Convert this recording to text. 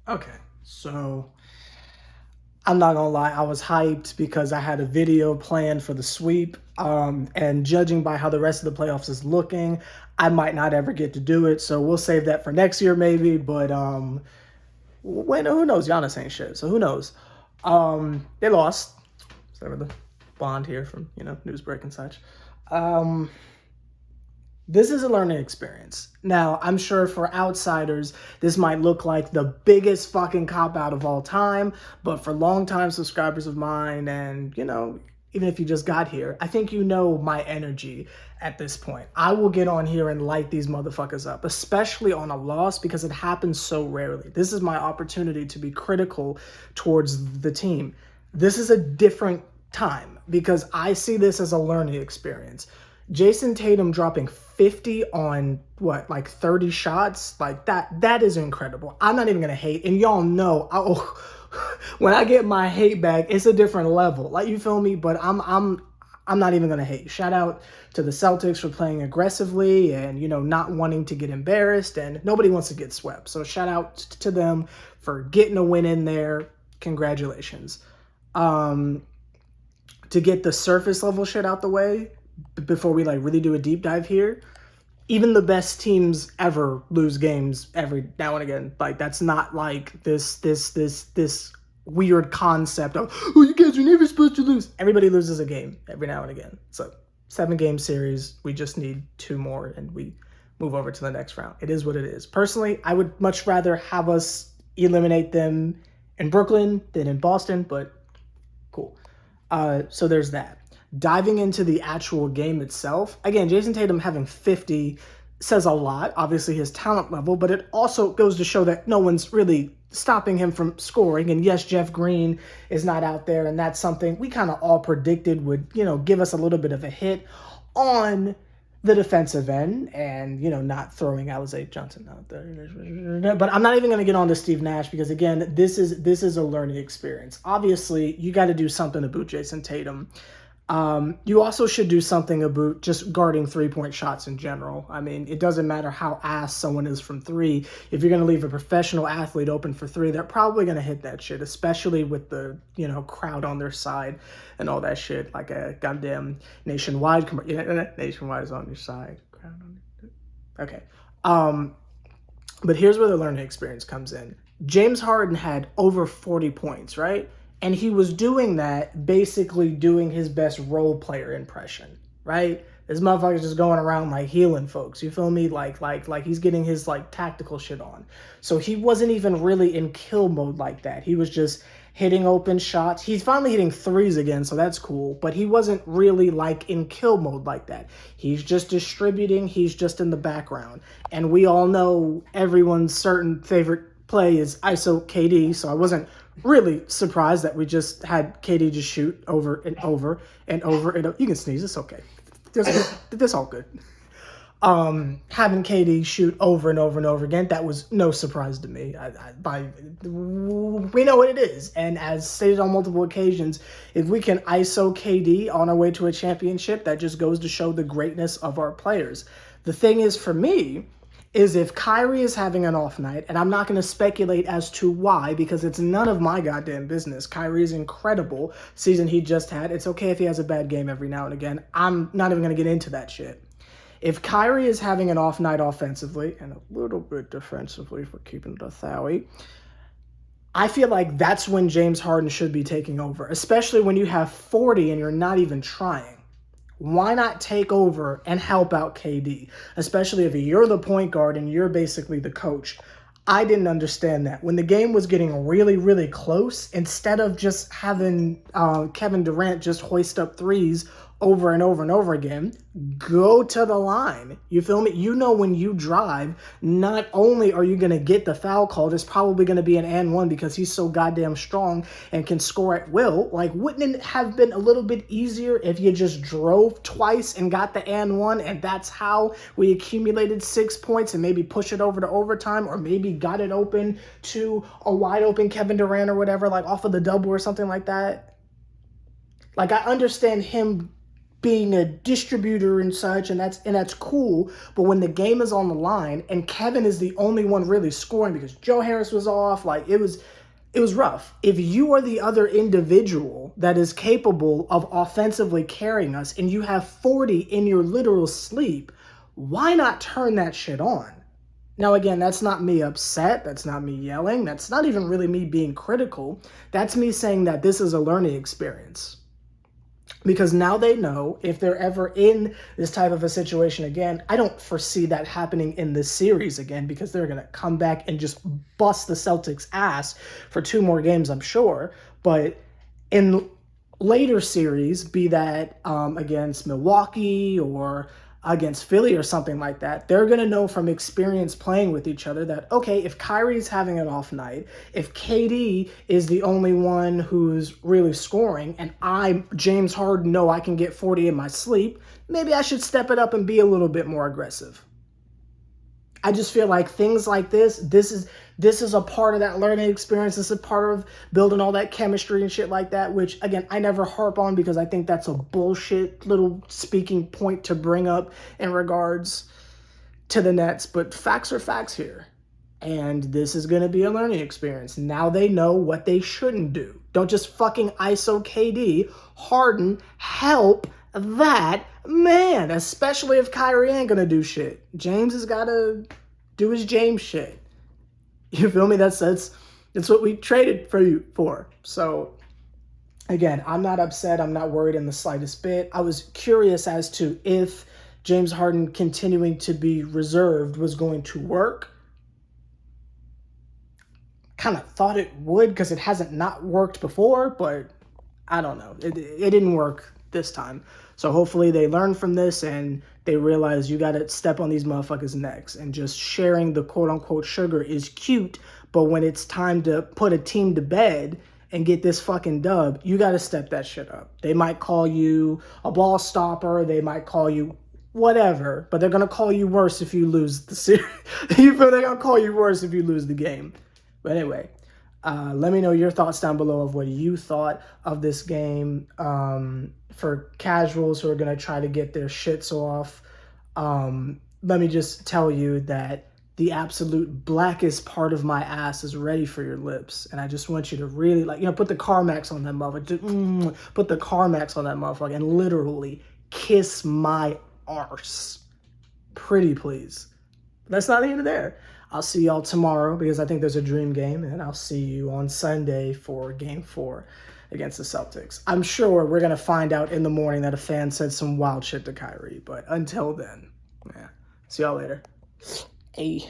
Okay, so I'm not gonna lie, I was hyped because I had a video planned for the sweep. And judging by how the rest of the playoffs is looking, I might not ever get to do it. So we'll save that for next year, maybe. But when who knows? Giannis ain't shit, so who knows? They lost. So the bond here from Newsbreak and such. Um, this is a learning experience. Now, I'm sure for outsiders, this might look like the biggest fucking cop out of all time, but for longtime subscribers of mine, and even if you just got here, I think you know my energy at this point. I will get on here and light these motherfuckers up, especially on a loss because it happens so rarely. This is my opportunity to be critical towards the team. This is a different time because I see this as a learning experience. Jason Tatum dropping 50 on like 30 shots, like that is incredible. I'm not even gonna hate, and y'all know when I get my hate back, it's a different level. Like, you feel me? But I'm not even gonna hate. Shout out to the Celtics for playing aggressively and not wanting to get embarrassed, and nobody wants to get swept. So shout out to them for getting a win in there. Congratulations. To get the surface level shit out the way before we really do a deep dive here, even the best teams ever lose games every now and again. Like, that's not like this weird concept of, oh, you guys are never supposed to lose. Everybody loses a game every now and again. So 7-game series, we just need 2 more and we move over to the next round. It is what it is. Personally, I would much rather have us eliminate them in Brooklyn than in Boston, but cool. So there's that. Diving into the actual game itself, again, Jason Tatum having 50 says a lot, obviously his talent level, but it also goes to show that no one's really stopping him from scoring. And yes, Jeff Green is not out there, and that's something we kind of all predicted would, give us a little bit of a hit on the defensive end, and not throwing Alizé Johnson out there. But I'm not even going to get on to Steve Nash because, again, this is a learning experience. Obviously, you got to do something about Jason Tatum. You also should do something about just guarding 3-point shots in general. I mean, it doesn't matter how ass someone is from 3. If you're going to leave a professional athlete open for 3, they're probably going to hit that shit, especially with the, crowd on their side and all that shit. Like a goddamn Nationwide. Nationwide is on your side. Crowd on your... Okay. But here's where the learning experience comes in. James Harden had over 40 points, right? And he was doing that, basically doing his best role player impression, right? This motherfucker's just going around healing folks. You feel me? Like he's getting his tactical shit on. So he wasn't even really in kill mode like that. He was just hitting open shots. He's finally hitting 3s again, so that's cool. But he wasn't really in kill mode like that. He's just distributing. He's just in the background. And we all know everyone's certain favorite play is ISO KD, so I wasn't really surprised that we just had KD just shoot over and over and over and over. You can sneeze, it's okay. That's all good. Having KD shoot over and over and over again, that was no surprise to me. We know what it is. And as stated on multiple occasions, if we can ISO KD on our way to a championship, that just goes to show the greatness of our players. The thing is, for me, is if Kyrie is having an off night, and I'm not going to speculate as to why because it's none of my goddamn business. Kyrie is incredible season he just had. It's okay if he has a bad game every now and again. I'm not even going to get into that shit. If Kyrie is having an off night offensively and a little bit defensively for keeping it a Thowie, I feel like that's when James Harden should be taking over, especially when you have 40 and you're not even trying. Why not take over and help out KD, especially if you're the point guard and you're basically the coach? I didn't understand that. When the game was getting really, really close, instead of just having Kevin Durant just hoist up 3s over and over and over again, go to the line. You feel me? When you drive, not only are you going to get the foul call, it's probably going to be an and one because he's so goddamn strong and can score at will. Wouldn't it have been a little bit easier if you just drove twice and got the and one, and that's how we accumulated 6 points and maybe push it over to overtime, or maybe got it open to a wide open Kevin Durant or whatever, off of the double or something like that? I understand him being a distributor and such, and that's cool. But when the game is on the line and Kevin is the only one really scoring because Joe Harris was off, like it was rough. If you are the other individual that is capable of offensively carrying us and you have 40 in your literal sleep, why not turn that shit on? Now, again, that's not me upset. That's not me yelling. That's not even really me being critical. That's me saying that this is a learning experience. Because now they know if they're ever in this type of a situation again, I don't foresee that happening in this series again because they're going to come back and just bust the Celtics' ass for 2 more games, I'm sure. But in later series, be that against Milwaukee or against Philly or something like that, they're going to know from experience playing with each other that, okay, if Kyrie's having an off night, if KD is the only one who's really scoring, and James Harden, know I can get 40 in my sleep, maybe I should step it up and be a little bit more aggressive. I just feel like things like this is a part of that learning experience. This is a part of building all that chemistry and shit like that, which, again, I never harp on because I think that's a bullshit little speaking point to bring up in regards to the Nets. But facts are facts here. And this is going to be a learning experience. Now they know what they shouldn't do. Don't just fucking ISO KD. Harden, help that man, especially if Kyrie ain't gonna do shit. James has got to do his James shit. You feel me? That's what we traded for you for. So again, I'm not upset. I'm not worried in the slightest bit. I was curious as to if James Harden continuing to be reserved was going to work. Kind of thought it would because it hasn't not worked before, but I don't know. It didn't work this time. So hopefully they learn from this and they realize you got to step on these motherfuckers' necks. And just sharing the quote-unquote sugar is cute, but when it's time to put a team to bed and get this fucking dub, you got to step that shit up. They might call you a ball stopper. They might call you whatever, but they're going to call you worse if you lose the series. You feel they're going to call you worse if you lose the game. But anyway, let me know your thoughts down below of what you thought of this game. For casuals who are going to try to get their shits off, let me just tell you that the absolute blackest part of my ass is ready for your lips. And I just want you to really, put the Carmex on that motherfucker. Put the Carmex on that motherfucker and literally kiss my arse. Pretty please. That's not the end of there. I'll see y'all tomorrow because I think there's a dream game, and I'll see you on Sunday for Game 4 against the Celtics. I'm sure we're going to find out in the morning that a fan said some wild shit to Kyrie, but until then, yeah. See y'all later. Hey.